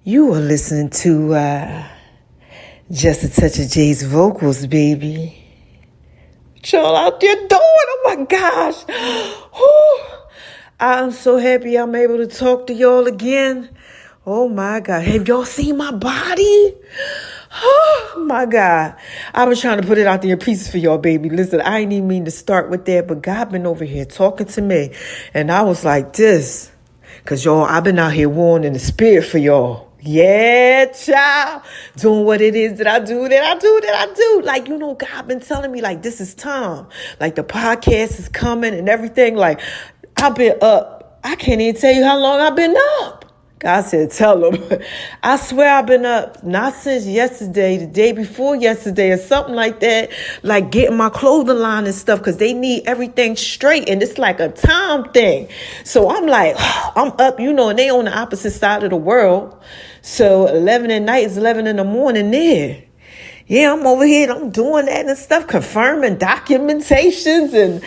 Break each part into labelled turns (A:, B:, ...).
A: You are listening to Just a Touch of Jay's vocals, baby. What y'all out there doing? Oh my gosh. Whew. I'm so happy I'm able to talk to y'all again. Oh my God. Have y'all seen my body? Oh my God. I've been trying to put it out there in pieces for y'all, baby. Listen, I ain't even mean to start with that, but God been over here talking to me. And I was like this. Because y'all, I've been out here warring in the spirit for y'all. Yeah, child. Doing what it is that I do. Like, God been telling me, like, this is time. Like, the podcast is coming and everything. Like, I've been up. I can't even tell you how long I've been up. God said, tell them. I swear I've been up, not since yesterday, the day before yesterday or something like that, like getting my clothing line and stuff because they need everything straight. And it's like a time thing. So I'm like, I'm up, and they on the opposite side of the world. So 11 at night is 11 in the morning there. Yeah, I'm over here. I'm doing that and stuff, confirming documentations. And,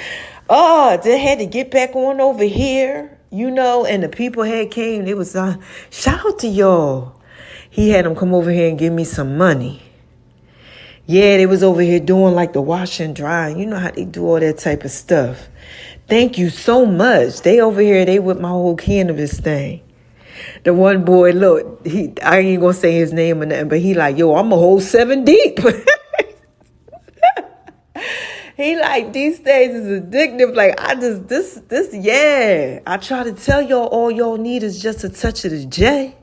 A: they had to get back on over here. And the people had came. It was, shout out to y'all. He had them come over here and give me some money. Yeah, they was over here doing like the wash and dry. You know how they do all that type of stuff. Thank you so much. They over here, they with my whole cannabis thing. The one boy, look, I ain't gonna say his name or nothing, but he like, yo, I'm a whole 7 deep. He like, these days is addictive. Like, I try to tell y'all all y'all need is just a touch of the J.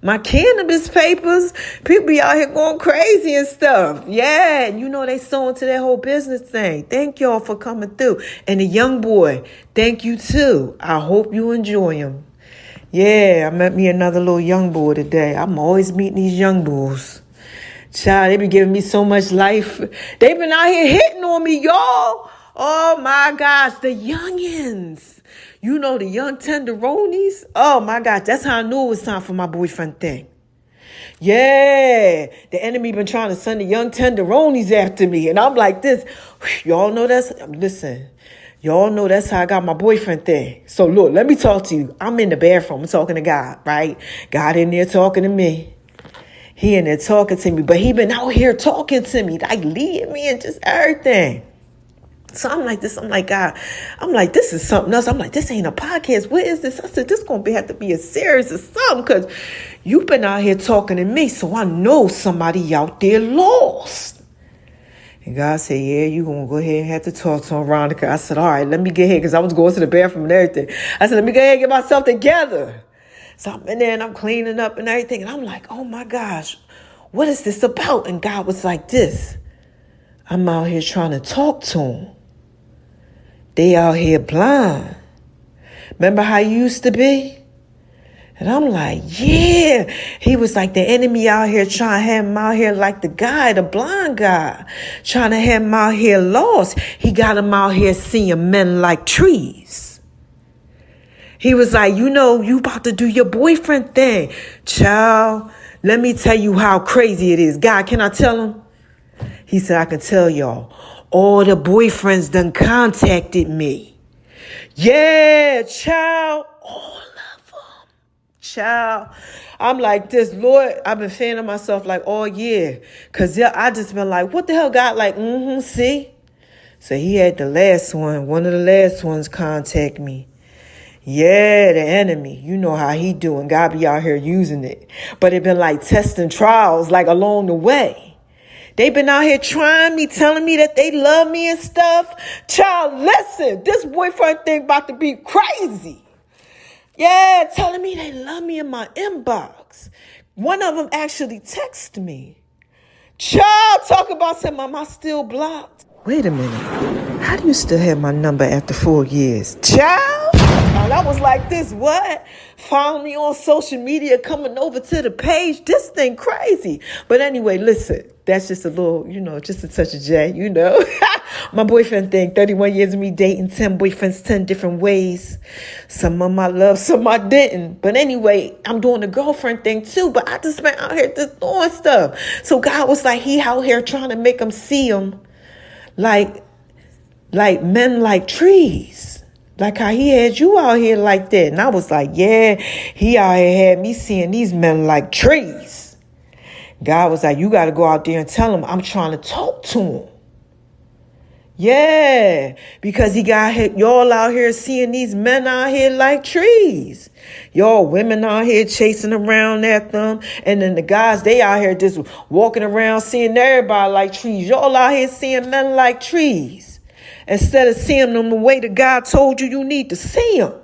A: My cannabis papers, people be out here going crazy and stuff. Yeah, and they so into that whole business thing. Thank y'all for coming through. And the young boy, thank you too. I hope you enjoy him. Yeah, I met me another little young boy today. I'm always meeting these young boys. Child, they be giving me so much life. They been out here hitting on me, y'all. Oh, my gosh. The youngins. The young tenderonis. Oh, my gosh. That's how I knew it was time for my boyfriend thing. Yeah. The enemy been trying to send the young tenderonis after me. And I'm like this. Y'all know that's... Listen. Y'all know that's how I got my boyfriend thing. So, look, let me talk to you. I'm in the bathroom. I'm talking to God, right? God in there talking to me. He in there talking to me, but he been out here talking to me, like leading me and just everything. So I'm like this. I'm like, God, I'm like, this is something else. I'm like, this ain't a podcast. What is this? I said, this going to have to be a series or something because you've been out here talking to me. So I know somebody out there lost. And God said, yeah, you going to go ahead and have to talk to Veronica. I said, all right, let me get here because I was going to the bathroom and everything. I said, let me go ahead and get myself together. So I'm in there and I'm cleaning up and everything. And I'm like, oh my gosh, what is this about? And God was like this. I'm out here trying to talk to them. They out here blind. Remember how you used to be? And I'm like, yeah. He was like the enemy out here trying to have him out here like the guy, the blind guy. Trying to have him out here lost. He got him out here seeing men like trees. He was like, you about to do your boyfriend thing. Child, let me tell you how crazy it is. God, can I tell him? He said, I can tell y'all. All the boyfriends done contacted me. Yeah, child. All of them. Child. I'm like this, Lord, I've been fanning myself like all year. Because I just been like, what the hell, God? Like, see? So he had one of the last ones contact me. Yeah, the enemy. You know how he doing. God be out here using it. But it been like tests and trials like along the way. They been out here trying me, telling me that they love me and stuff. Child, listen, this boyfriend thing about to be crazy. Yeah, telling me they love me in my inbox. One of them actually texted me. Child, talk about saying, am I still blocked? Wait a minute. How do you still have my number after 4 years? Child? And I was like this, what? Follow me on social media, coming over to the page. This thing crazy. But anyway, listen, that's just a little, just a touch of J, My boyfriend thing, 31 years of me dating, 10 boyfriends, 10 different ways. Some of my love, some I didn't. But anyway, I'm doing the girlfriend thing too. But I just been out here just doing stuff. So God was like, he out here trying to make them see him like men like trees. Like how he had you out here like that. And I was like, yeah, he out here had me seeing these men like trees. God was like, you got to go out there and tell him I'm trying to talk to him. Yeah, because he got y'all out here seeing these men out here like trees. Y'all women out here chasing around at them. And then the guys, they out here just walking around seeing everybody like trees. Y'all out here seeing men like trees. Instead of seeing them the way that God told you you need to see them.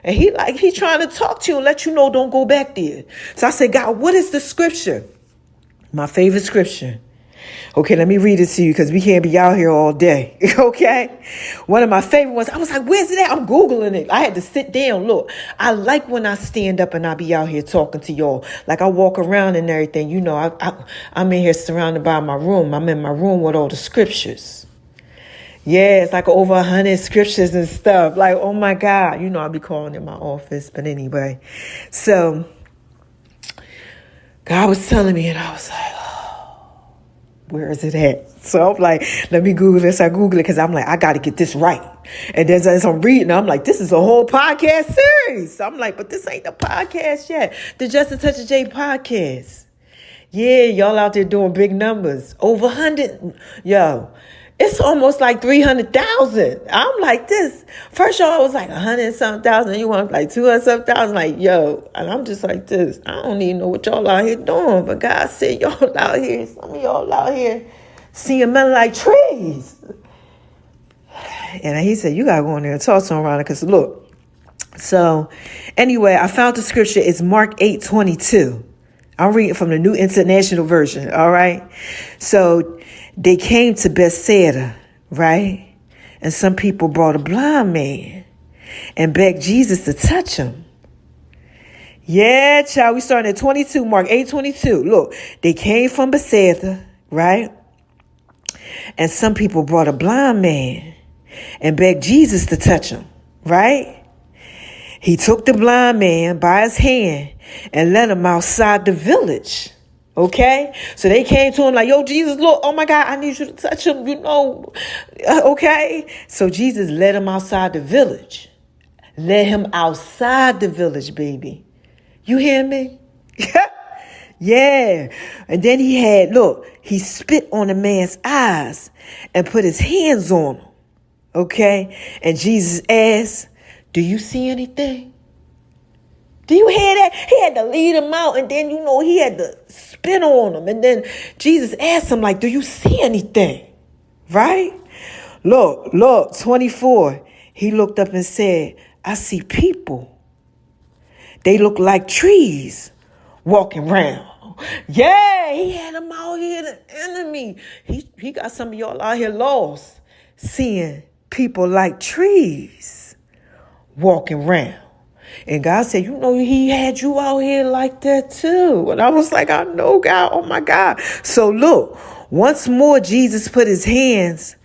A: And he trying to talk to you and let you know don't go back there. So I said, God, what is the scripture? My favorite scripture. Okay, let me read it to you because we can't be out here all day. Okay? One of my favorite ones. I was like, where's it at? I'm Googling it. I had to sit down. Look, I like when I stand up and I be out here talking to y'all. Like I walk around and everything. You know, I'm in here surrounded by my room. I'm in my room with all the scriptures. Yeah, it's like over 100 scriptures and stuff. Like, oh my God. You know, I'll be calling in my office. But anyway. So, God was telling me and I was like, where is it at? So I'm like, let me Google this. I Google it because I'm like, I got to get this right. And then as I'm reading, I'm like, this is a whole podcast series. So I'm like, but this ain't the podcast yet. The Just a Touch of J podcast. Yeah, y'all out there doing big numbers. Over 100. Yo, it's almost like 300,000. I'm like this. First y'all was like 100-something thousand. You want like 200-something thousand. Like, yo. And I'm just like this. I don't even know what y'all out here doing. But God said y'all out here. Some of y'all out here seeing men like trees. And he said, you got to go in there and talk to him, Rhonda. Because look. So anyway, I found the scripture. It's Mark 8:22. I'm reading from the New International Version. All right. So they came to Bethsaida, right? And some people brought a blind man and begged Jesus to touch him. Yeah, child, we starting at 22, Mark 8:22. Look, they came from Bethsaida, right? And some people brought a blind man and begged Jesus to touch him, right? He took the blind man by his hand and led him outside the village. Okay, so they came to him like, yo, Jesus, look, oh my God, I need you to touch him, you know. Okay, so Jesus led him outside the village. Led him outside the village, baby. You hear me? Yeah. And then he spit on the man's eyes and put his hands on him. Okay, and Jesus asked, do you see anything? Do you hear that? He had to lead him out and then, you know, he had to spit on him. And then Jesus asked him, like, do you see anything? Right? Look, 24. He looked up and said, I see people. They look like trees walking around. Yeah, he had him out here, the enemy. He got some of y'all out here lost, seeing people like trees walking around. And God said, you know, he had you out here like that too. And I was like, I know, God. Oh, my God. So look, once more, Jesus put his hands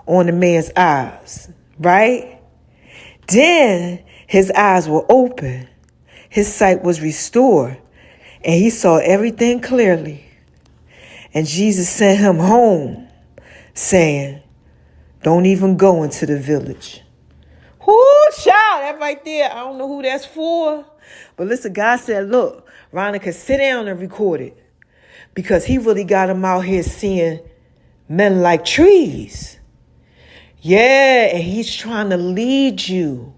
A: on the man's eyes, right? Then his eyes were open. His sight was restored. And he saw everything clearly. And Jesus sent him home, saying, don't even go into the village. Whoo, child, that right there. I don't know who that's for. But listen, God said, look, Ronica, sit down and record it. Because he really got him out here seeing men like trees. Yeah, and he's trying to lead you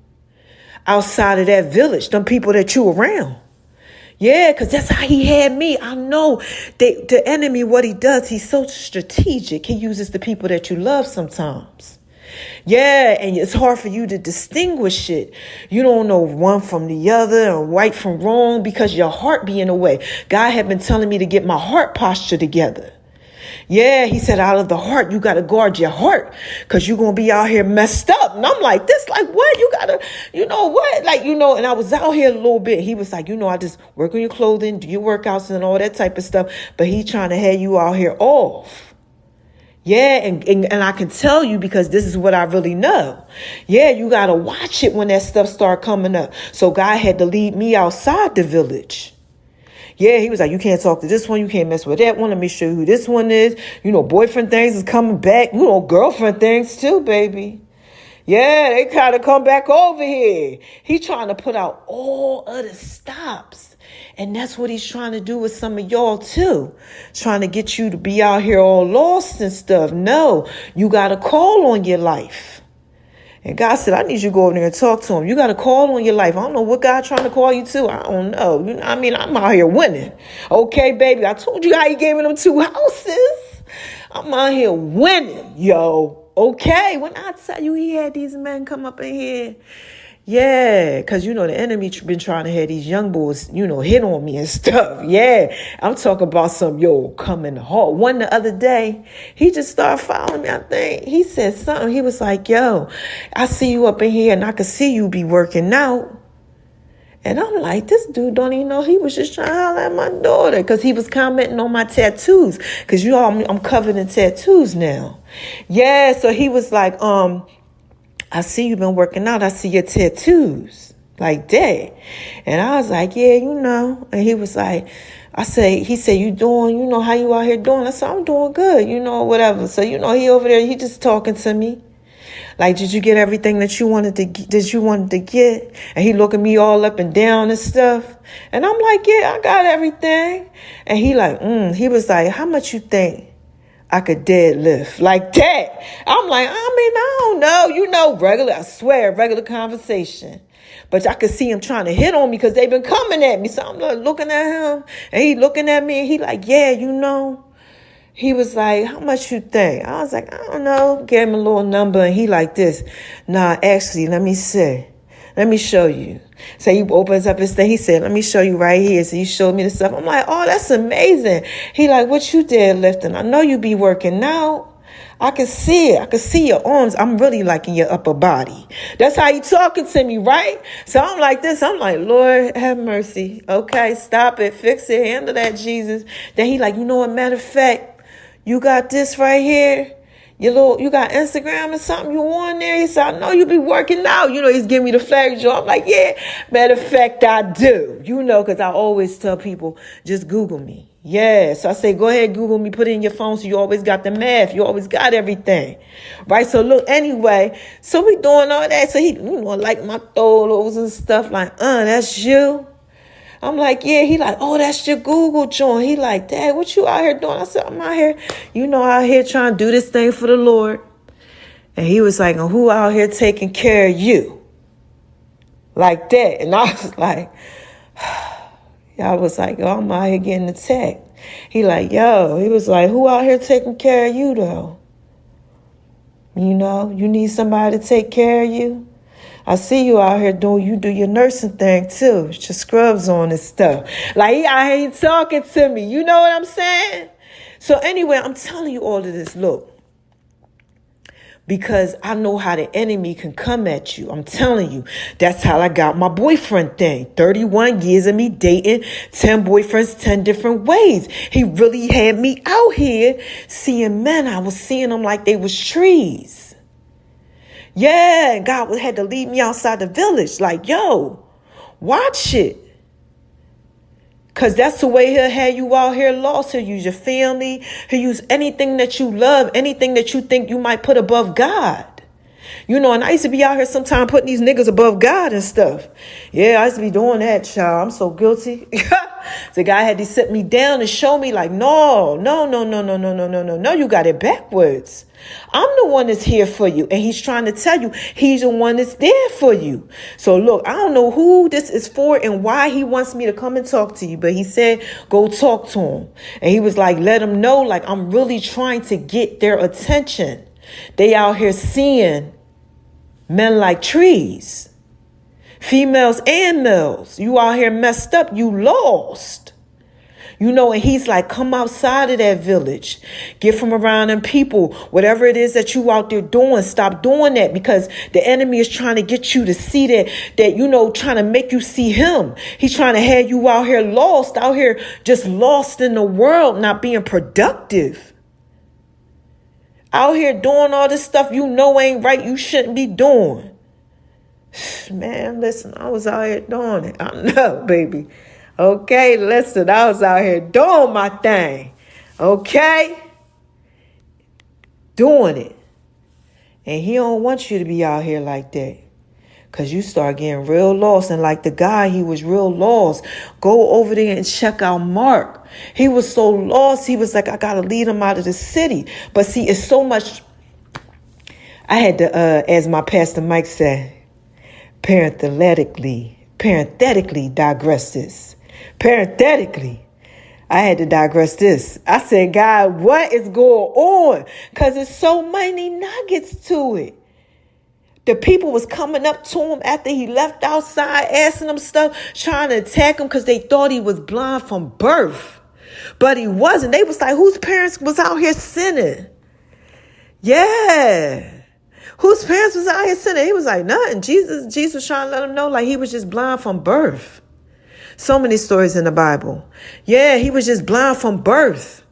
A: outside of that village, them people that you around. Yeah, because that's how he had me. I know the enemy, what he does, he's so strategic. He uses the people that you love sometimes. Yeah, and it's hard for you to distinguish it. You don't know one from the other and right from wrong because your heart be in the way. God had been telling me to get my heart posture together. Yeah, he said, out of the heart, you got to guard your heart because you're going to be out here messed up. And I'm like, this, like, what? You got to, you know what? Like, you know, and I was out here a little bit. He was like, you know, I just work on your clothing, do your workouts and all that type of stuff. But he trying to have you out here off. Yeah, and I can tell you because this is what I really know. Yeah, you got to watch it when that stuff start coming up. So God had to lead me outside the village. Yeah, he was like, you can't talk to this one. You can't mess with that one. Let me show you who this one is. You know, boyfriend things is coming back. You know, girlfriend things too, baby. Yeah, they kind of come back over here. He trying to put out all other stops. And that's what he's trying to do with some of y'all too. Trying to get you to be out here all lost and stuff. No, you got a call on your life. And God said, I need you to go over there and talk to him. You got a call on your life. I don't know what God trying to call you to. I don't know. You know, I mean, I'm out here winning. Okay, baby. I told you how he gave me them 2 houses. I'm out here winning, yo. Okay, when I tell you he had these men come up in here, yeah, because, you know, the enemy been trying to have these young boys, you know, hit on me and stuff. Yeah, I'm talking about some, coming hard. One the other day, he just started following me, I think. He said something. He was like, yo, I see you up in here and I can see you be working out. And I'm like, this dude don't even know he was just trying to holler at my daughter because he was commenting on my tattoos. Because, you know, I'm covered in tattoos now. Yeah, so he was like, I see you been working out. I see your tattoos. Like that. And I was like, yeah, you know. And he was like, he said, you doing, you know, how you out here doing? I said, I'm doing good, you know, whatever. So, you know, he over there, he just talking to me. Like, did you get everything that you wanted to get? And he looking me all up and down and stuff. And I'm like, yeah, I got everything. And he was like, how much you think I could deadlift? Like that. I'm like, I don't know. You know, regular conversation. But I could see him trying to hit on me because they've been coming at me. So I'm like looking at him and he looking at me and he like, yeah, you know. He was like, how much you think? I was like, I don't know. Gave him a little number and he like this. Nah, actually, let me show you. So he opens up his thing. He said, let me show you right here. So he showed me the stuff. I'm like, oh, that's amazing. He like, what you deadlifting? I know you be working out. I can see it. I can see your arms. I'm really liking your upper body. That's how you talking to me, right? So I'm like this. I'm like, Lord, have mercy. Okay, stop it. Fix it. Handle that, Jesus. Then he like, you know what? Matter of fact, you got this right here. You got Instagram or something you on there? He said, I know you be working out. You know, he's giving me the flag jaw. I'm like, yeah, matter of fact, I do. You know, because I always tell people, just Google me. Yeah. So I say, go ahead, Google me, put it in your phone. So you always got the math. You always got everything. Right. So look, anyway, so we doing all that. So he, you know, like my photos and stuff like, that's you. I'm like, yeah. He like, oh, that's your Google joint. He like, Dad, what you out here doing? I said, I'm out here, out here trying to do this thing for the Lord. And he was like, and who out here taking care of you? Like that. And I was like, oh, I'm out here getting attacked. He like, he was like, who out here taking care of you though? You know, you need somebody to take care of you. I see you out here you do your nursing thing too. With your scrubs on and stuff. Like he out here talking to me. You know what I'm saying? So anyway, I'm telling you all of this. Look. Because I know how the enemy can come at you. I'm telling you. That's how I got my boyfriend thing. 31 years of me dating 10 boyfriends, 10 different ways. He really had me out here seeing men. I was seeing them like they was trees. Yeah, God had to lead me outside the village. Like, watch it. Because that's the way he'll have you out here lost. He'll use your family. He'll use anything that you love, anything that you think you might put above God. You know, and I used to be out here sometime putting these niggas above God and stuff. Yeah, I used to be doing that, child. I'm so guilty. The guy had to sit me down and show me like, no, you got it backwards. I'm the one that's here for you. And he's trying to tell you he's the one that's there for you. So look, I don't know who this is for and why he wants me to come and talk to you. But he said, go talk to him. And he was like, let him know, like, I'm really trying to get their attention. They out here seeing men like trees, females and males. You out here messed up. You lost. You know, and he's like, come outside of that village. Get from around them people. Whatever it is that you out there doing, stop doing that because the enemy is trying to get you to see that, trying to make you see him. He's trying to have you out here lost, just lost in the world, not being productive. Out here doing all this stuff ain't right, you shouldn't be doing. Man, listen, I was out here doing it. I know, baby. Okay, listen, I was out here doing my thing. Okay? Doing it. And he don't want you to be out here like that. Because you start getting real lost. And like the guy, he was real lost. Go over there and check out Mark. He was so lost. He was like, I got to lead him out of the city. But see, it's so much. I had to, as my pastor Mike said, parenthetically digress this. Parenthetically. I had to digress this. I said, God, what is going on? Because there's so many nuggets to it. The people was coming up to him after he left outside, asking him stuff, trying to attack him because they thought he was blind from birth. But he wasn't. They was like, whose parents was out here sinning? Yeah. Whose parents was out here sinning? He was like, nothing. Jesus was trying to let him know like he was just blind from birth. So many stories in the Bible. Yeah, he was just blind from birth.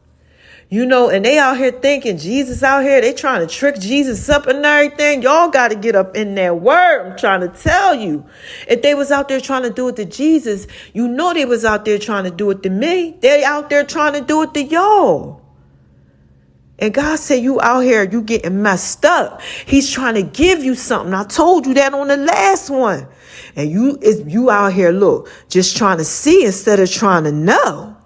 A: You know, and they out here thinking Jesus out here, they trying to trick Jesus up and everything. Y'all got to get up in that word. I'm trying to tell you. If they was out there trying to do it to Jesus, you know they was out there trying to do it to me. They out there trying to do it to y'all. And God said, you out here, you getting messed up. He's trying to give you something. I told you that on the last one. And you out here, look, just trying to see instead of trying to know.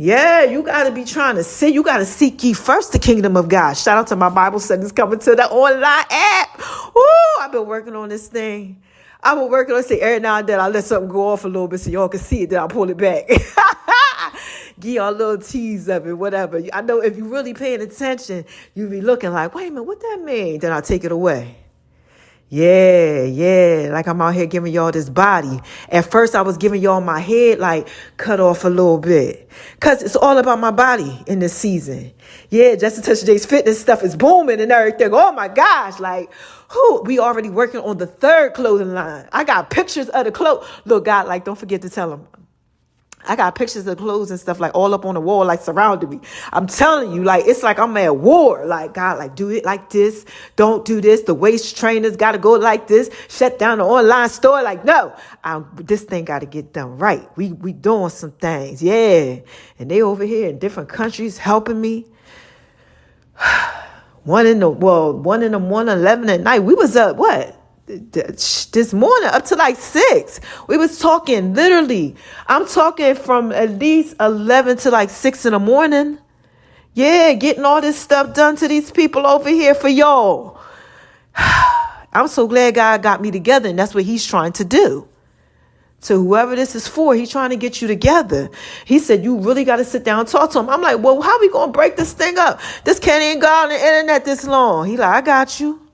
A: Yeah, you got to be trying to see. You got to seek ye first the kingdom of God. Shout out to my Bible studies coming to the online app. Woo, I've been working on this thing. I've been working on this thing. Every now and then I let something go off a little bit so y'all can see it. Then I pull it back. Give y'all a little tease of it, whatever. I know if you really paying attention, you be looking like, wait a minute, what that mean? Then I take it away. Yeah. Like I'm out here giving y'all this body. At first I was giving y'all my head like cut off a little bit. Cause it's all about my body in this season. Yeah, Just to Touch J's fitness stuff is booming and everything. Oh my gosh. Like, we already working on the 3rd clothing line. I got pictures of the clothes. Look, God, like, don't forget to tell them. I got pictures of clothes and stuff like all up on the wall, like surrounding me. I'm telling you, like, it's like I'm at war. Like, God, like, do it like this. Don't do this. The waist trainers got to go like this. Shut down the online store. Like, no, this thing got to get done right. We doing some things. Yeah. And they over here in different countries helping me. One in the morning, 11 at night. We was up, what? This morning up to like 6. We was talking literally. I'm talking from at least 11 to like 6 in the morning. Yeah, getting all this stuff done to these people over here for y'all. I'm so glad God got me together, and that's what he's trying to do. To whoever this is for, he's trying to get you together. He said, you really got to sit down and talk to him. I'm like, well, how we going to break this thing up? This can't even go on the internet this long. He like, I got you.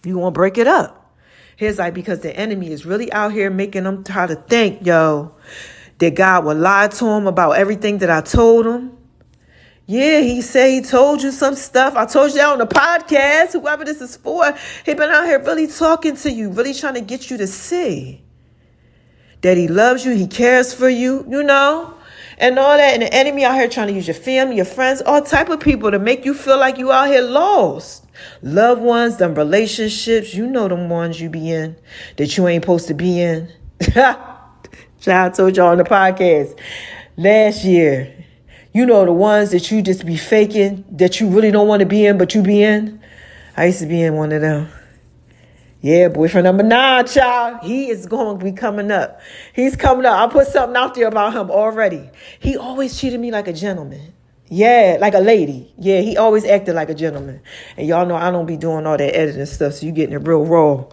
A: You want to break it up? He's like, because the enemy is really out here making them try to think, that God will lie to him about everything that I told him. Yeah, he said he told you some stuff. I told you that on the podcast. Whoever this is for, he been out here really talking to you, really trying to get you to see that he loves you, he cares for you, and all that. And the enemy out here trying to use your family, your friends, all type of people to make you feel like you out here lost. Loved ones, them relationships, them ones you be in that you ain't supposed to be in. I told y'all on the podcast last year, the ones that you just be faking, that you really don't want to be in, but you be in. I used to be in one of them. Yeah, boyfriend number 9, child. He is going to be coming up. He's coming up. I put something out there about him already. He always treated me like a gentleman. Yeah, like a lady. Yeah, he always acted like a gentleman. And y'all know I don't be doing all that editing stuff, so you getting it real raw.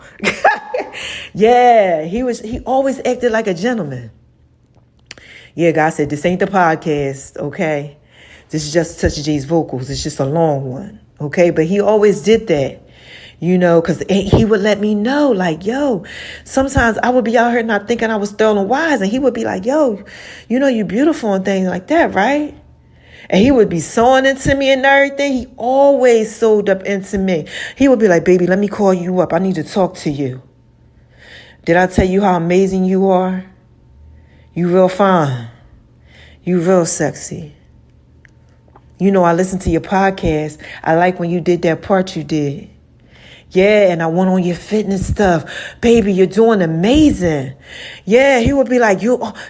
A: Yeah, he always acted like a gentleman. Yeah, God said, this ain't the podcast, okay? This is Just Touch J's vocals. It's just a long one, okay? But he always did that. Because he would let me know, like, sometimes I would be out here not thinking I was throwing wise. And he would be like, you're beautiful and things like that, right? And he would be sewing into me and everything. He always sewed up into me. He would be like, baby, let me call you up. I need to talk to you. Did I tell you how amazing you are? You real fine. You real sexy. I listened to your podcast. I like when you did that part you did. Yeah, and I went on your fitness stuff. Baby, you're doing amazing. Yeah, he would be like,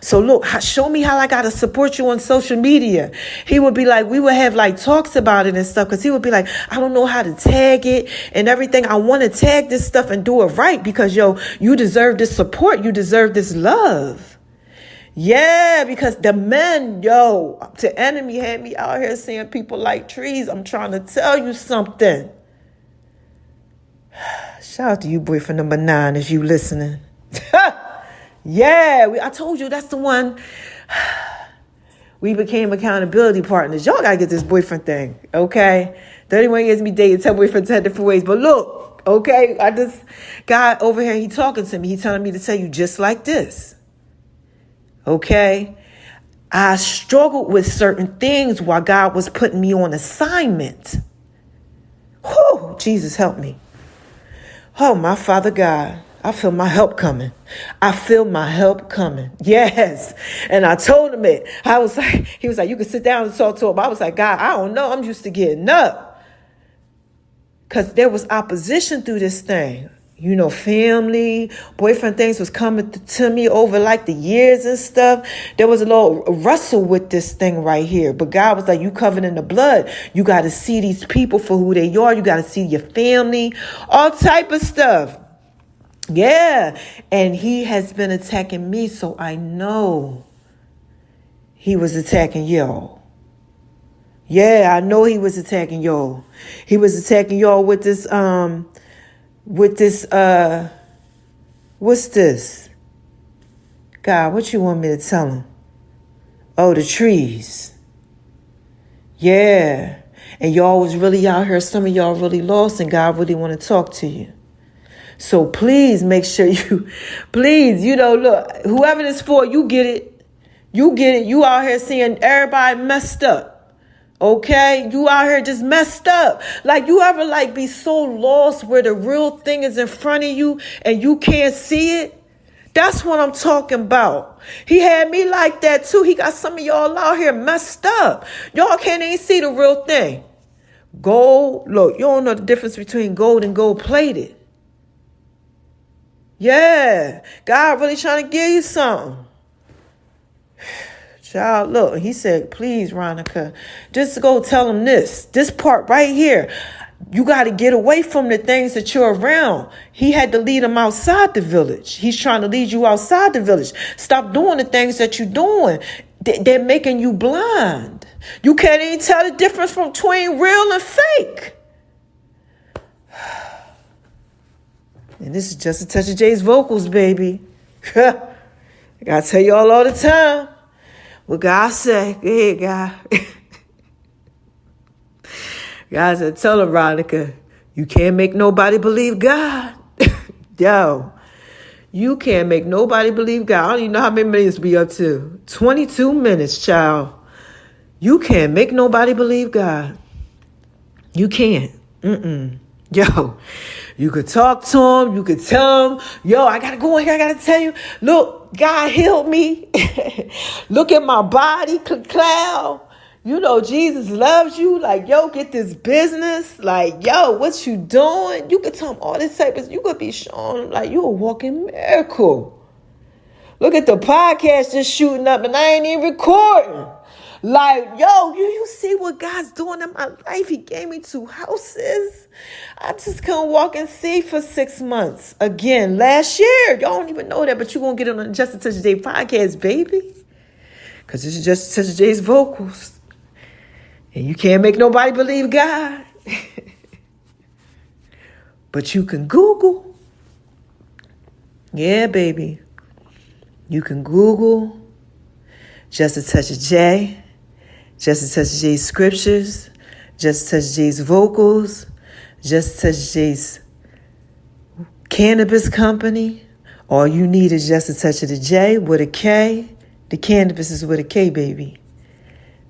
A: so look, show me how I got to support you on social media. He would be like, we would have like talks about it and stuff, because he would be like, I don't know how to tag it and everything. I want to tag this stuff and do it right because, you deserve this support. You deserve this love. Yeah, because the men, the enemy had me out here saying people like trees. I'm trying to tell you something. Shout out to you, boyfriend number 9, if you listening. Yeah, I told you that's the one. We became accountability partners. Y'all got to get this boyfriend thing, okay? 31 years me dating, 10 boyfriends, 10 different ways. But look, okay, guy over here, he talking to me. He telling me to tell you just like this. Okay? I struggled with certain things while God was putting me on assignment. Whew, Jesus help me. Oh, my Father God, I feel my help coming. Yes. And I told him it. He was like, you can sit down and talk to him. I was like, God, I don't know. I'm used to getting up. Because there was opposition through this thing. Family, boyfriend things was coming to me over like the years and stuff. There was a little wrestle with this thing right here. But God was like, you covered in the blood. You got to see these people for who they are. You got to see your family, all type of stuff. Yeah. And he has been attacking me. So I know he was attacking y'all. Yeah, I know he was attacking y'all. He was attacking y'all with this, what's this? God, what you want me to tell him? Oh, the trees. Yeah. And y'all was really out here. Some of y'all really lost and God really want to talk to you. So please make sure look, whoever this for, you get it. You get it. You out here seeing everybody messed up. Okay, you out here just messed up. Like, you ever be so lost where the real thing is in front of you and you can't see it? That's what I'm talking about. He had me like that too. He got some of y'all out here messed up. Y'all can't even see the real thing. Gold, look, you don't know the difference between gold and gold plated. Yeah, God really trying to give you something. Child, look, he said, please, Ronica, just go tell him this part right here. You got to get away from the things that you're around. He had to lead him outside the village. He's trying to lead you outside the village. Stop doing the things that you're doing. They're making you blind. You can't even tell the difference between real and fake. And this is just a touch of Jay's vocals, baby. I got to tell you all the time. What God say? Go ahead, God. God said, tell her, Veronica, you can't make nobody believe God. Yo, you can't make nobody believe God. I don't even know how many minutes we up to. 22 minutes, child. You can't make nobody believe God. You can't. Yo, you could talk to him. You could tell him, yo, I got to go in here. I got to tell you, look, God healed me. Look at my body, cloud. Jesus loves you. Like, yo, get this business. Like, yo, what you doing? You could tell him all this type of, you could be showing him like you're a walking miracle. Look at the podcast just shooting up and I ain't even recording. Like, yo, you see what God's doing in my life? He gave me 2 houses. I just couldn't walk and see for 6 months. Again, last year. Y'all don't even know that, but you're going to get it on Just a Touch of Jay podcast, baby. Because this is Just a Touch of Jay's vocals. And you can't make nobody believe God. But you can Google. Yeah, baby. You can Google Just a Touch of Jay. Just a Touch of Jay's scriptures, Just a Touch of Jay's vocals, Just a Touch of Jay's cannabis company. All you need is just a touch of the J with a K. The cannabis is with a K, baby.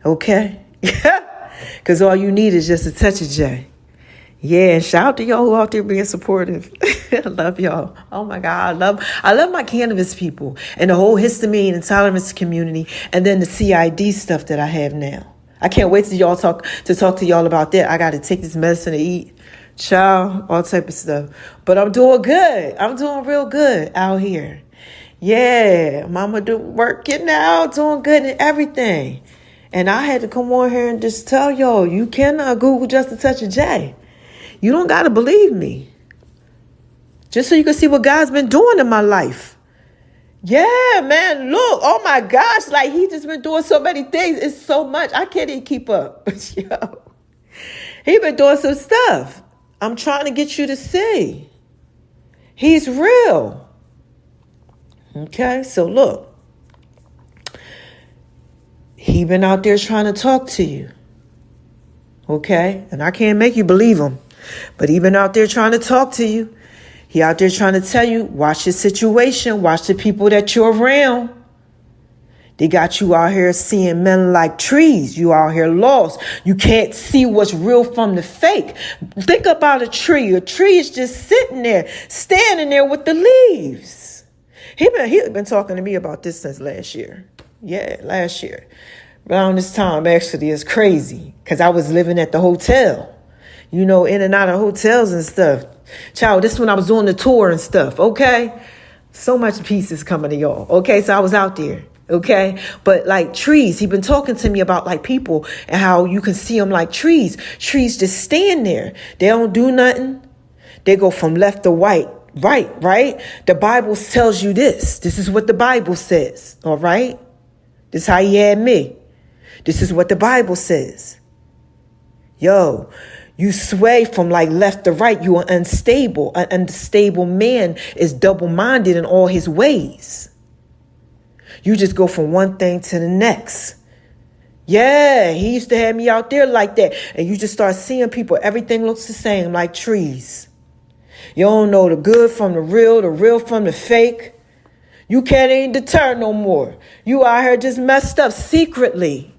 A: Okay? Because all you need is just a touch of J. Yeah, and shout out to y'all who out there being supportive. I love y'all. Oh my God, I love my cannabis people and the whole histamine and tolerance community, and then the CID stuff that I have now. I can't wait till y'all talk to y'all about that. I got to take this medicine to eat Child, all type of stuff. But I'm doing good. I'm doing real good out here. Yeah, mama working out, doing good and everything. And I had to come on here and just tell y'all, you cannot Google just a touch of J. You don't got to believe me. Just so you can see what God's been doing in my life. Yeah, man, look, oh my gosh, like he just been doing so many things. It's so much. I can't even keep up. Yo, he been doing some stuff. I'm trying to get you to see. He's real. Okay, so look. He been out there trying to talk to you. Okay, and I can't make you believe him. But he been out there trying to talk to you. He out there trying to tell you, watch your situation, watch the people that you're around. They got you out here seeing men like trees. You out here lost. You can't see what's real from the fake. Think about a tree. A tree is just sitting there, standing there with the leaves. He been talking to me about this since last year. Yeah, last year. Around this time, actually, it's crazy. Because I was living at the hotel. You know, in and out of hotels and stuff. Child, this is when I was doing the tour and stuff, okay? So much pieces coming to y'all, okay? So I was out there, okay? But like trees, he been talking to me about like people and how you can see them like trees. Trees just stand there. They don't do nothing. They go from left to right, right? The Bible tells you this. This is what the Bible says, all right? This is how he had me. This is what the Bible says. Yo, you sway from like left to right. You are unstable. An unstable man is double-minded in all his ways. You just go from one thing to the next. Yeah, he used to have me out there like that. And you just start seeing people. Everything looks the same, like trees. You don't know the good from the real from the fake. You can't even deter no more. You out here just messed up secretly.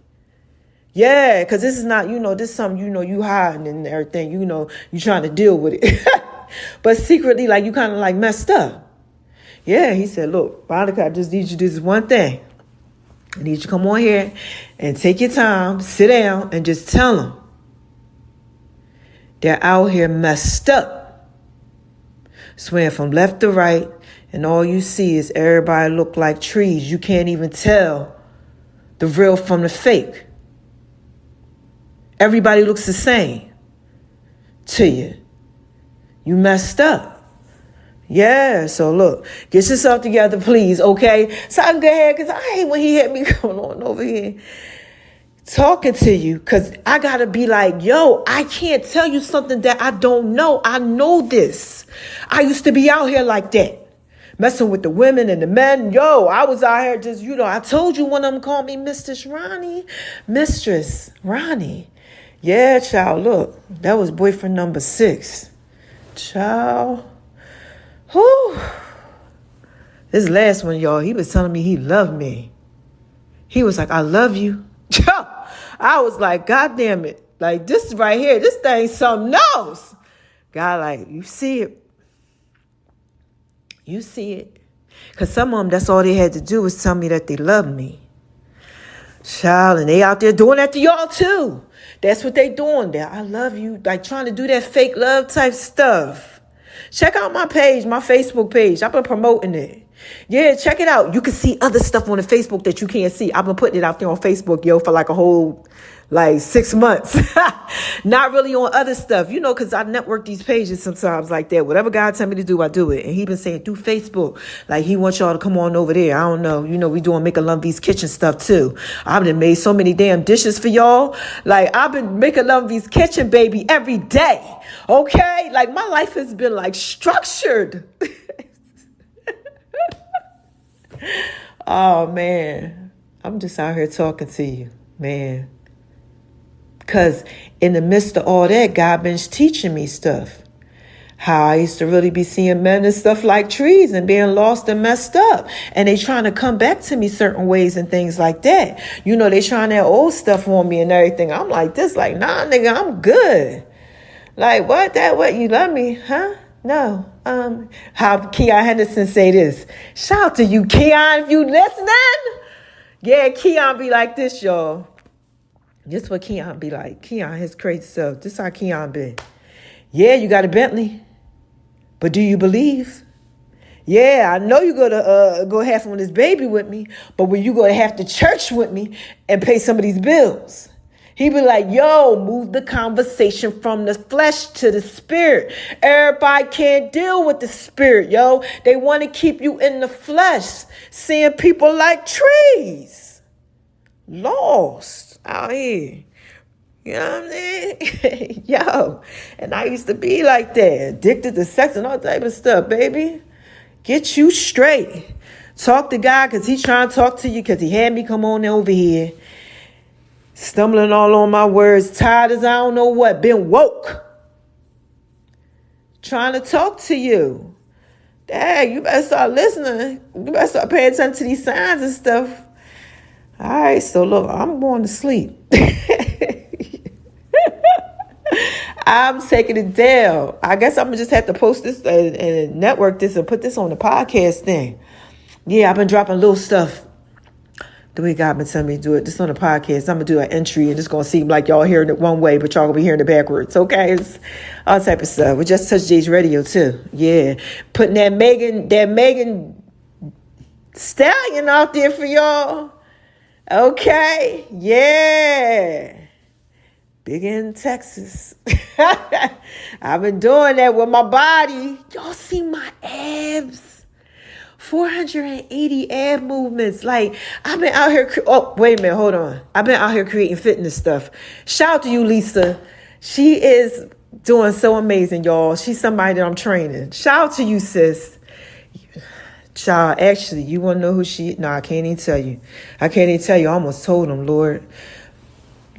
A: Yeah, because this is not, this is something, you hiding and everything, you trying to deal with it. But secretly, like, you kind of like messed up. Yeah, he said, look, Monica, I just need you to do this one thing. I need you to come on here and take your time, sit down, and just tell them they're out here messed up. Swaying from left to right, and all you see is everybody look like trees. You can't even tell the real from the fake. Everybody looks the same to you. You messed up. Yeah, so look, get yourself together, please, okay? So I can go ahead, because I hate when he had me going on over here talking to you, because I got to be like, yo, I can't tell you something that I don't know. I know this. I used to be out here like that, messing with the women and the men. Yo, I was out here just, I told you one of them called me Mistress Ronnie. Yeah, child, look, that was boyfriend number 6. Child. Whew. This last one, y'all, he was telling me he loved me. He was like, I love you. I was like, God damn it. Like, this right here, this thing's something else. God, like, you see it. You see it. Because some of them, that's all they had to do was tell me that they love me. Child, and they out there doing that to y'all too. That's what they doing there. I love you. Like trying to do that fake love type stuff. Check out my page, my Facebook page. I've been promoting it. Yeah, check it out. You can see other stuff on the Facebook that you can't see. I've been putting it out there on Facebook, yo, for like a whole 6 months. Not really on other stuff, because I network these pages sometimes like that. Whatever God tell me to do, I do it. And he been saying through Facebook, like he wants y'all to come on over there. I don't know. We doing Make a Lumby's kitchen stuff too. I've been made so many damn dishes for y'all. Like I've been making Lumby's kitchen, baby, every day. Okay? Like my life has been like structured. Oh man. I'm just out here talking to you, man. Because in the midst of all that, God been teaching me stuff. How I used to really be seeing men and stuff like trees and being lost and messed up. And they trying to come back to me certain ways and things like that. They trying that old stuff on me and everything. I'm like this, like, nah, nigga, I'm good. Like, what? You love me? Huh? No. How Keon Henderson say this. Shout out to you, Keon, if you listening. Yeah, Keon be like this, y'all. This what Keon be like. Keon, his crazy self. This how Keon be. Yeah, you got a Bentley, but do you believe? Yeah, I know you're going to go half on this baby with me, but when you go to half the church with me and pay some of these bills? He be like, yo, move the conversation from the flesh to the spirit. Everybody can't deal with the spirit, yo. They want to keep you in the flesh, seeing people like trees. Lost out here. You know what I'm saying? Yo, and I used to be like that, addicted to sex and all type of stuff, baby. Get you straight. Talk to God because he's trying to talk to you because he had me come on over here. Stumbling all on my words. Tired as I don't know what. Been woke. Trying to talk to you. Dang, you better start listening. You better start paying attention to these signs and stuff. All right, so look, I'm going to sleep. I'm taking it down. I guess I'm going to just have to post this and network this and put this on the podcast thing. Yeah, I've been dropping little stuff. The way God been telling me to do it. This on the podcast. I'm going to do an entry and it's going to seem like y'all hearing it one way, but y'all going to be hearing it backwards. Okay? It's all type of stuff. We just touched J's radio too. Yeah. Putting that Megan Stallion out there for y'all. Okay? Yeah. Big in Texas. I've been doing that with my body. Y'all see my abs? 480 ab movements. Like, I've been out here. Oh, wait a minute. Hold on. I've been out here creating fitness stuff. Shout out to you, Lisa. She is doing so amazing, y'all. She's somebody that I'm training. Shout out to you, sis. Child, actually, you want to know who she is? No, I can't even tell you. I I almost told him, Lord.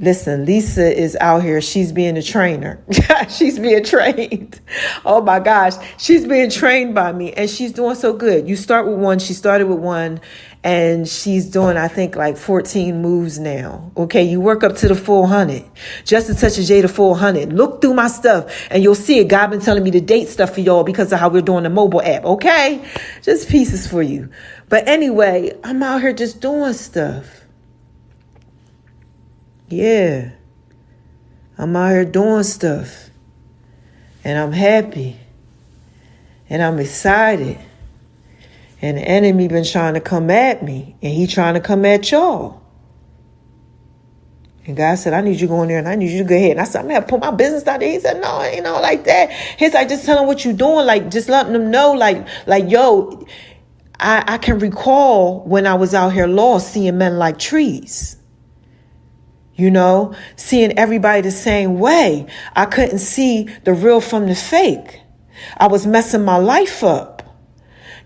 A: Listen, Lisa is out here. She's being a trainer. She's being trained. Oh my gosh. She's being trained by me and she's doing so good. You start with one. She started with one and she's doing, I think, like 14 moves now. Okay. You work up to the full 100. Just to touch a J, the full 100. Look through my stuff and you'll see it. God been telling me to date stuff for y'all because of how we're doing the mobile app. Okay. Just pieces for you. But anyway, I'm out here just doing stuff. Yeah, I'm out here doing stuff and I'm happy and I'm excited and the enemy been trying to come at me and he trying to come at y'all. And God said, I need you to go in there and I need you to go ahead. And I said, I'm going to put my business out there. He said, no, ain't no like that. He's like, just tell them what you're doing. Like, just letting them know, like, yo, I can recall when I was out here lost, seeing men like trees. You know, seeing everybody the same way. I couldn't see the real from the fake. I was messing my life up.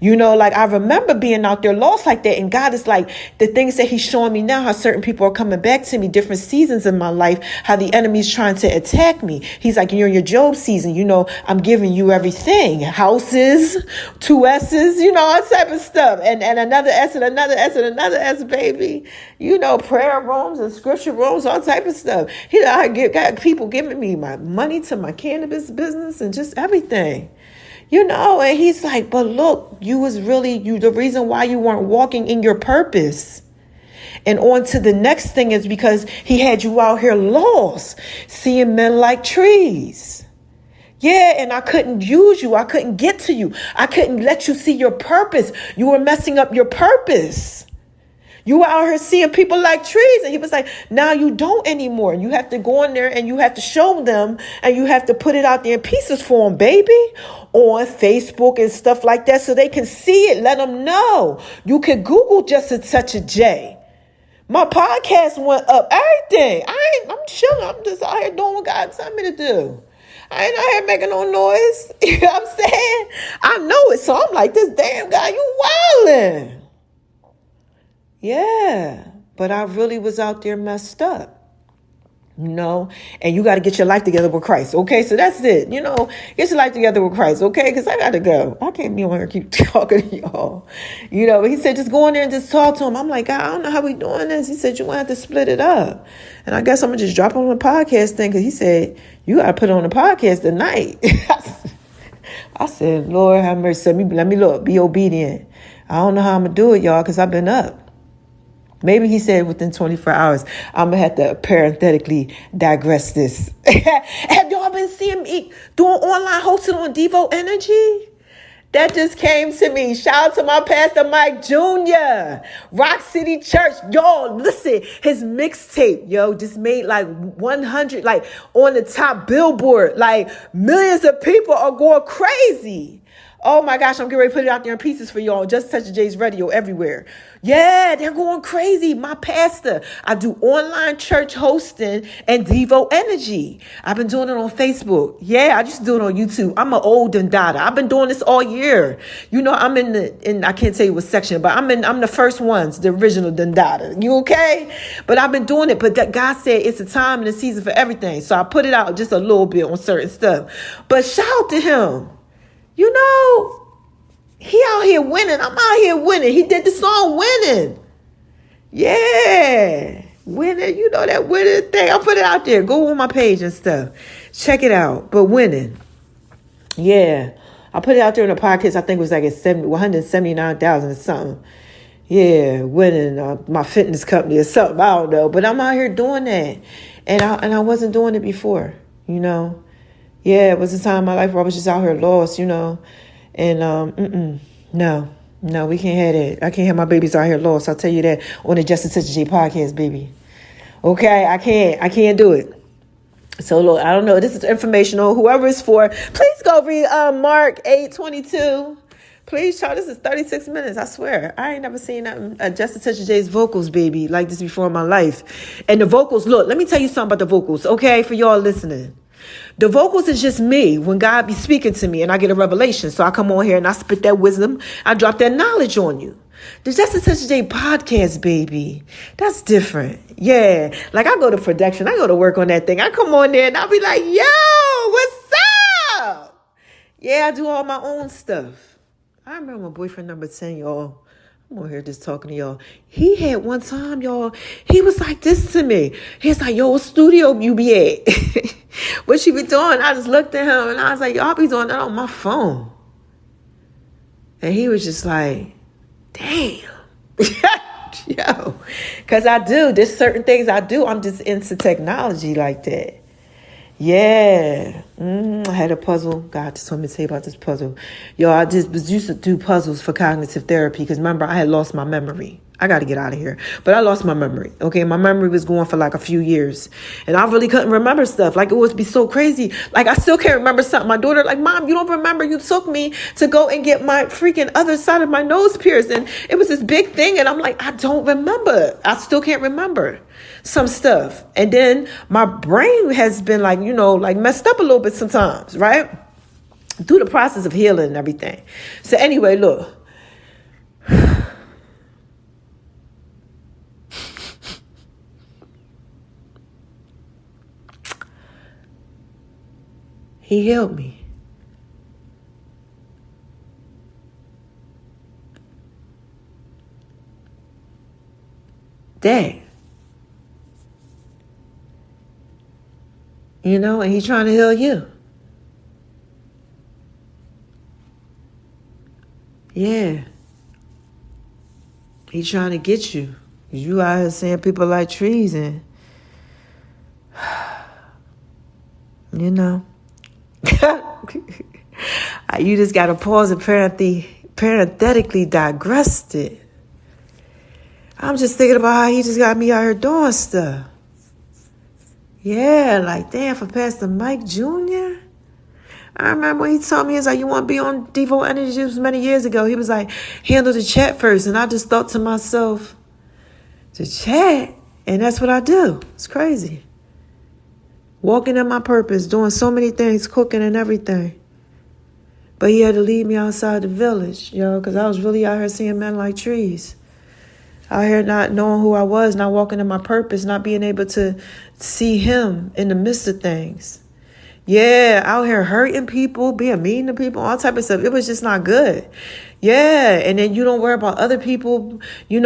A: You know, like I remember being out there lost like that. And God is like the things that he's showing me now, how certain people are coming back to me, different seasons in my life, how the enemy's trying to attack me. He's like, you're in your Job season. You know, I'm giving you everything. Houses, 2 S's, you know, all type of stuff. And another S and another S and another S, baby. You know, prayer rooms and scripture rooms, all type of stuff. I got people giving me my money to my cannabis business and just everything. You know, and he's like, but look, the reason why you weren't walking in your purpose. And on to the next thing is because he had you out here lost, seeing men like trees. Yeah, and I couldn't use you. I couldn't get to you. I couldn't let you see your purpose. You were messing up your purpose. You were out here seeing people like trees. And he was like, now you don't anymore. You have to go in there and you have to show them and you have to put it out there in pieces for them, baby, on Facebook and stuff like that so they can see it. Let them know. You can Google just to touch a J. My podcast went up, everything. I'm chilling. I'm just out here doing what God told me to do. I ain't out here making no noise. You know what I'm saying? I know it. So I'm like, this damn guy, you wildin'. Yeah, but I really was out there messed up, you know, and you got to get your life together with Christ. Okay, so that's it. You know, get your life together with Christ. Okay, because I got to go. I can't be on here keep talking to y'all. You know, but he said, just go in there and just talk to him. I'm like, God, I don't know how we doing this. He said, you're going to have to split it up. And I guess I'm going to just drop it on the podcast thing because he said, you got to put it on the podcast tonight. I said, Lord, have mercy. Let me look, be obedient. I don't know how I'm going to do it, y'all, because I've been up. Maybe he said within 24 hours. I'm going to have to parenthetically digress this. Have y'all been seeing me doing online hosting on Devo Energy? That just came to me. Shout out to my pastor, Mike Jr. Rock City Church. Y'all, listen, his mixtape, just made like 100, like on the top billboard. Like millions of people are going crazy. Oh my gosh, I'm getting ready to put it out there in pieces for y'all. Just Touch the J's radio everywhere. Yeah, they're going crazy. My pastor. I do online church hosting and Devo Energy. I've been doing it on Facebook. Yeah, I just do it on YouTube. I'm an old didnt. I've been doing this all year. I'm in I can't tell you what section, but I'm the first ones, the original didnt. You okay? But I've been doing it. But God said it's a time and a season for everything. So I put it out just a little bit on certain stuff. But shout out to him. He out here winning. I'm out here winning. He did the song Winning. Yeah. Winning. That winning thing. I'll put it out there. Go on my page and stuff. Check it out. But Winning. Yeah. I put it out there in the podcast. I think it was like at 179,000 or something. Yeah. Winning my fitness company or something. I don't know. But I'm out here doing that. And I wasn't doing it before, Yeah, it was a time in my life where I was just out here lost, And no, we can't have that. I can't have my babies out here lost. I'll tell you that on the Just Touch J podcast, baby. Okay, I can't do it. So look, I don't know. This is informational. Whoever it's for, please go read Mark 8:22. Please, child. This is 36 minutes. I swear, I ain't never seen Just Touch J's vocals, baby, like this before in my life. And the vocals. Look, let me tell you something about the vocals, okay? For y'all listening. The vocals is just me when God be speaking to me and I get a revelation. So I come on here and I spit that wisdom. I drop that knowledge on you. The Just Touch J podcast, baby. That's different. Yeah. Like I go to production. I go to work on that thing. I come on there and I'll be like, yo, what's up? Yeah, I do all my own stuff. I remember my boyfriend number 10, y'all. I'm on here just talking to y'all. He had one time, y'all, he was like this to me. He's like, yo, what studio you be at? What you be doing? I just looked at him and I was like, y'all be doing that on my phone. And he was just like, damn. Yo, because I do. There's certain things I do. I'm just into technology like that. Yeah. I had a puzzle. God just told me to tell you about this puzzle. Yo, I just was used to do puzzles for cognitive therapy because remember, I had lost my memory. I got to get out of here. But I lost my memory. Okay, my memory was going for like a few years. And I really couldn't remember stuff. Like it would be so crazy. Like I still can't remember something. My daughter like, Mom, you don't remember you took me to go and get my freaking other side of my nose pierced. And it was this big thing. And I'm like, I don't remember. I still can't remember some stuff. And then my brain has been like, like messed up a little bit sometimes, right? Through the process of healing and everything. So anyway, look. He healed me. Dang. And he's trying to heal you. Yeah. He's trying to get you. You out here saying people like trees and, you just got to pause and parenthetically digress it. I'm just thinking about how he just got me out here doing stuff. Yeah, like, damn, for Pastor Mike Jr. I remember when he told me, he was like, you want to be on Devo Energy? It was many years ago. He was like, handle the chat first. And I just thought to myself, the chat? And that's what I do. It's crazy. Walking in my purpose, doing so many things, cooking and everything. But he had to leave me outside the village, because I was really out here seeing men like trees. Out here not knowing who I was, not walking in my purpose, not being able to see him in the midst of things. Yeah, out here hurting people, being mean to people, all type of stuff. It was just not good. Yeah, and then you don't worry about other people, you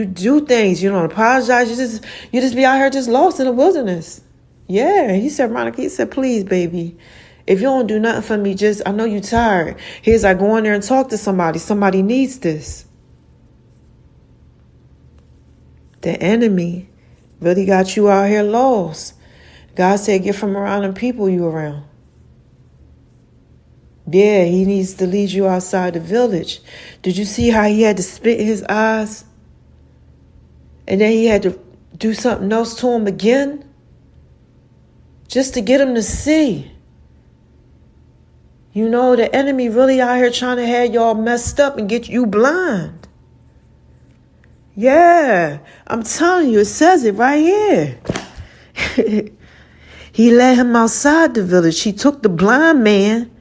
A: do things, you don't apologize, you just be out here just lost in the wilderness. Yeah, he said, Monica, he said, please, baby, if you don't do nothing for me, I know you tired. He's like, go in there and talk to somebody. Somebody needs this. The enemy really got you out here lost. God said, get from around the people you around. Yeah, he needs to lead you outside the village. Did you see how he had to spit his eyes? And then he had to do something else to him again? Just to get him to see. You know, the enemy really out here trying to have y'all messed up and get you blind. Yeah, I'm telling you, it says it right here. He led him outside the village. He took the blind man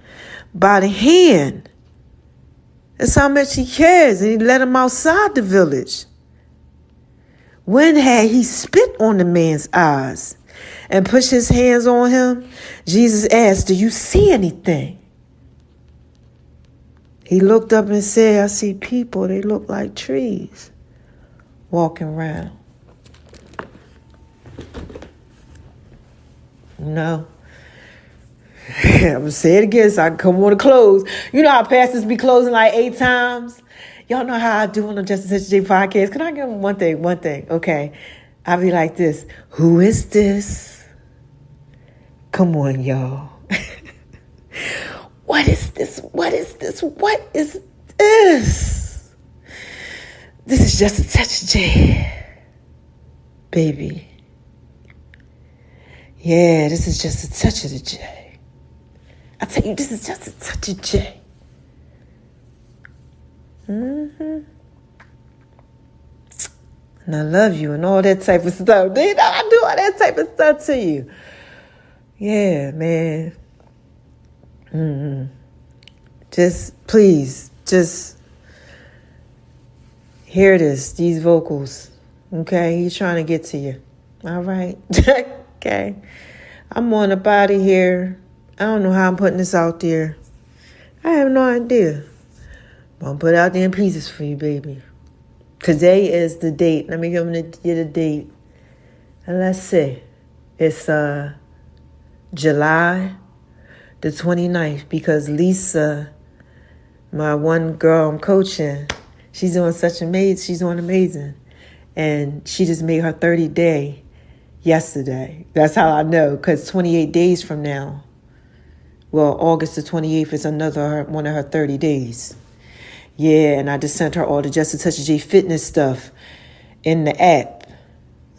A: by the hand. That's how much he cares. And he led him outside the village. When had he spit on the man's eyes and pushed his hands on him, Jesus asked, do you see anything? He looked up and said, I see people. They look like trees walking around. No. I'm going to say it again so I can come on to close. You know how pastors be closing like 8 times? Y'all know how I do on the Just Such a J podcast. Can I give them one thing? Okay. I'll be like this. Who is this? Come on, y'all. What is this? What is this? What is this? This is Just a Touch of J. Baby. Yeah, this is just a touch of the J. I tell you, this is just a touch of J. And I love you and all that type of stuff. You know, I do all that type of stuff to you. Yeah, man. Just, please, just hear this, these vocals. Okay? He's trying to get to you. All right? Okay. I'm on up out of here. I don't know how I'm putting this out there. I have no idea. But I'm put it out there in pieces for you, baby. Today is the date. Let me give you the date. And let's see. It's July the 29th, because Lisa, my one girl I'm coaching, she's doing amazing. And she just made her 30 day yesterday. That's how I know, because 28 days from now, well, August the 28th is another one of her 30 days. Yeah, and I just sent her all the Just a Touch of J fitness stuff in the app.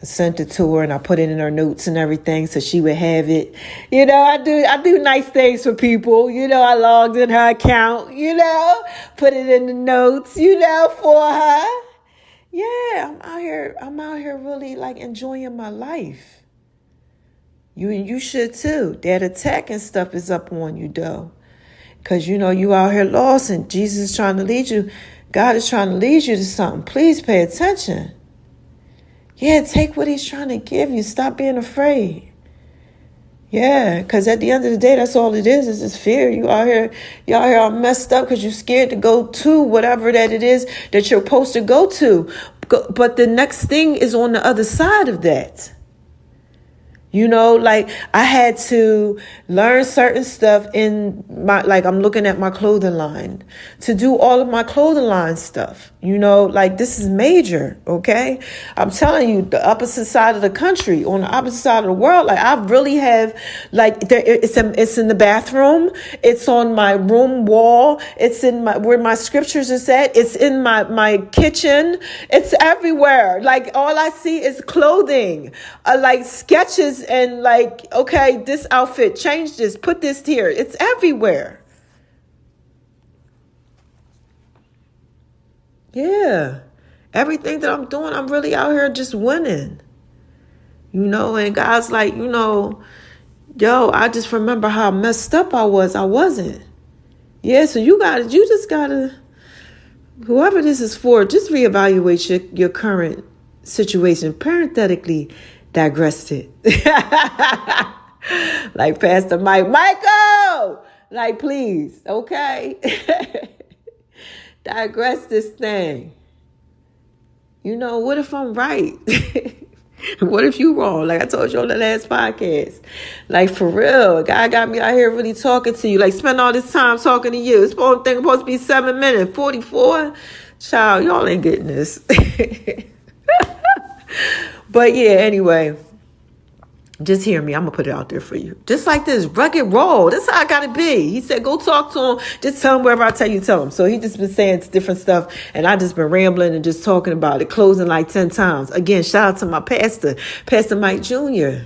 A: I sent it to her and I put it in her notes and everything so she would have it. You know, I do nice things for people. You know, I logged in her account, you know, put it in the notes, you know, for her. Yeah, I'm out here really like enjoying my life. You should too. That attack and stuff is up on you though. Because you know you out here lost and Jesus is trying to lead you. God is trying to lead you to something. Please pay attention. Yeah, take what he's trying to give you. Stop being afraid. Yeah, because at the end of the day, that's all it is just fear. You out here all messed up because you're scared to go to whatever that it is that you're supposed to go to. But the next thing is on the other side of that. You know, like I had to learn certain stuff in my, like I'm looking at my clothing line to do all of my clothing line stuff. You know, like this is major. Okay. I'm telling you, the opposite side of the country, on the opposite side of the world. Like I really have like it's in the bathroom. It's on my room wall. It's in where my scriptures are at. It's in my kitchen. It's everywhere. Like all I see is clothing, like sketches. And like, okay, this outfit, change this, put this here. It's everywhere. Yeah. Everything that I'm doing, I'm really out here just winning. You know, and God's like, you know, yo, I just remember how messed up I was. I wasn't. Yeah, so you just gotta, whoever this is for, just reevaluate your current situation. Parenthetically, digressed it. Like Pastor Michael, like please, okay? Digress this thing. You know, what if I'm right? What if you wrong? Like I told you on the last podcast. Like for real, God got me out here really talking to you. Like spend all this time talking to you. It's supposed to be 7 minutes, 44. Child, y'all ain't getting this. But yeah, anyway, just hear me. I'm going to put it out there for you. Just like this, rugged roll. That's how I got to be. He said, go talk to him. Just tell him wherever I tell you, tell him. So he just been saying different stuff. And I just been rambling and just talking about it, closing like 10 times. Again, shout out to my pastor, Pastor Mike Jr.,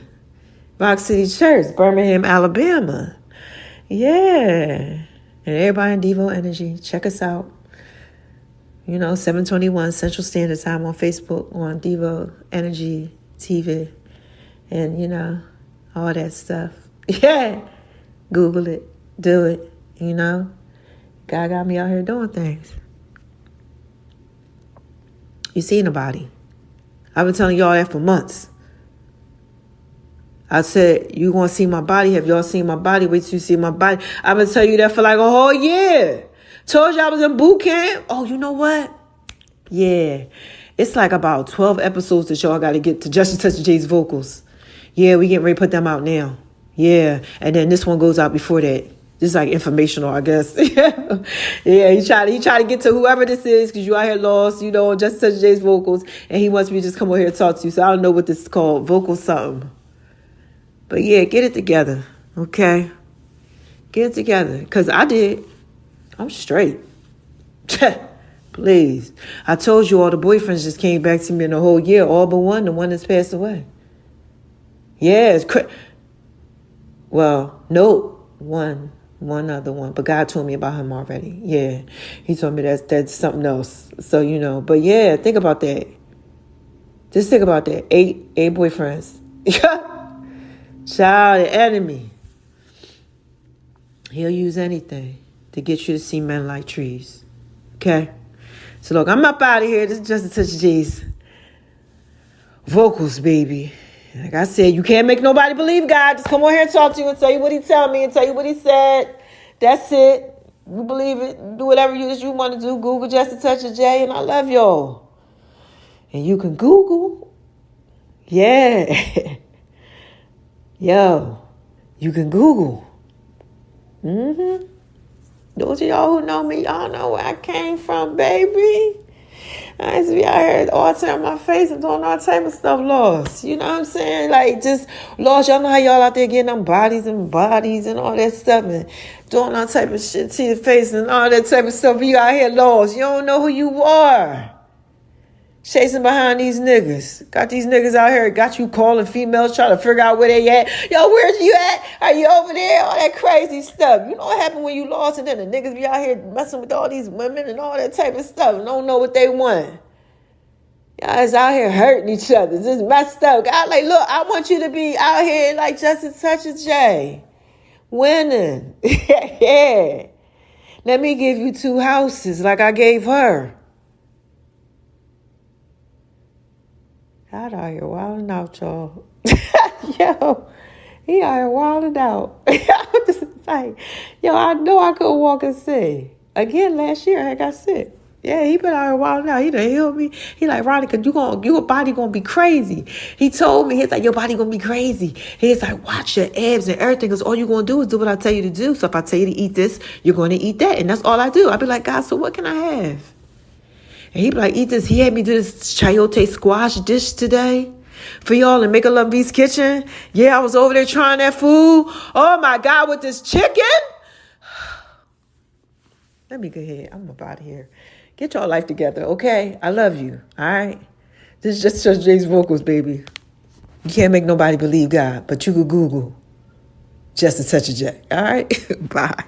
A: Rock City Church, Birmingham, Alabama. Yeah. And everybody in Devo Energy, check us out. 7:21 Central Standard Time on Facebook, on Devo Energy TV. And, all that stuff. Yeah. Google it. Do it. God got me out here doing things. You seen the body. I've been telling y'all that for months. I said, you want to see my body? Have y'all seen my body? Wait till you see my body. I've been telling you that for like a whole year. Told you I was in boot camp. Oh, you know what? Yeah. It's like about 12 episodes that y'all got to get to Justin Touch J's vocals. Yeah, we getting ready to put them out now. Yeah. And then this one goes out before that. This is like informational, I guess. Yeah, he tried to get to whoever this is because you out here lost, Justin Touch J's vocals. And he wants me to just come over here and talk to you. So I don't know what this is called. Vocal something. But yeah, get it together, okay? Get it together, because I did. I'm straight. Please. I told you all the boyfriends just came back to me in the whole year, all but one, the one that's passed away. Yeah, it's well, no, one other one, but God told me about him already. Yeah, he told me that's something else. So, but yeah, think about that. Just think about that. Eight boyfriends. Child, the enemy. He'll use anything to get you to see men like trees. Okay? So look, I'm up out of here. This is Just a Touch of G's vocals, baby. Like I said, you can't make nobody believe God. Just come on here and talk to you and tell you what he tell me and tell you what he said. That's it. You believe it. Do whatever you want to do. Google Just a Touch of J, and I love y'all. And you can Google. Yeah. Yo, you can Google. Those of y'all who know me, y'all know where I came from, baby. I used to be out here all tearing my face and doing all type of stuff lost. You know what I'm saying? Like, just lost. Y'all know how y'all out there getting them bodies and all that stuff and doing all type of shit to your face and all that type of stuff. You out here lost. You don't know who you are. Chasing behind these niggas. Got these niggas out here. Got you calling females trying to figure out where they at. Yo, where's you at? Are you over there? All that crazy stuff. You know what happened when you lost and then the niggas be out here messing with all these women and all that type of stuff and don't know what they want. Y'all is out here hurting each other. Just messed up. God, like, look, I want you to be out here like Just a Touch of J. Winning. Yeah. Let me give you 2 houses like I gave her. God out here wilding out, y'all. Yo, he out here wilding out. I'm just like, I know I could walk and see. Again, last year I got sick. Yeah, he been out here wilding out. He done healed me. He like, Ronnie, cause your body gonna be crazy. He told me, he's like, your body gonna be crazy. He's like, watch your abs and everything, cause all you gonna do is do what I tell you to do. So if I tell you to eat this, you're gonna eat that. And that's all I do. I be like, God, so what can I have? And he be like, eat this. He had me do this chayote squash dish today for y'all in Make a Love Beast Kitchen. Yeah, I was over there trying that food. Oh my God, with this chicken. Let me go ahead. I'm about here. Get your life together, okay? I love you, all right? This is just Jay's vocals, baby. You can't make nobody believe God, but you could Google Just a Touch of Jay, all right? Bye.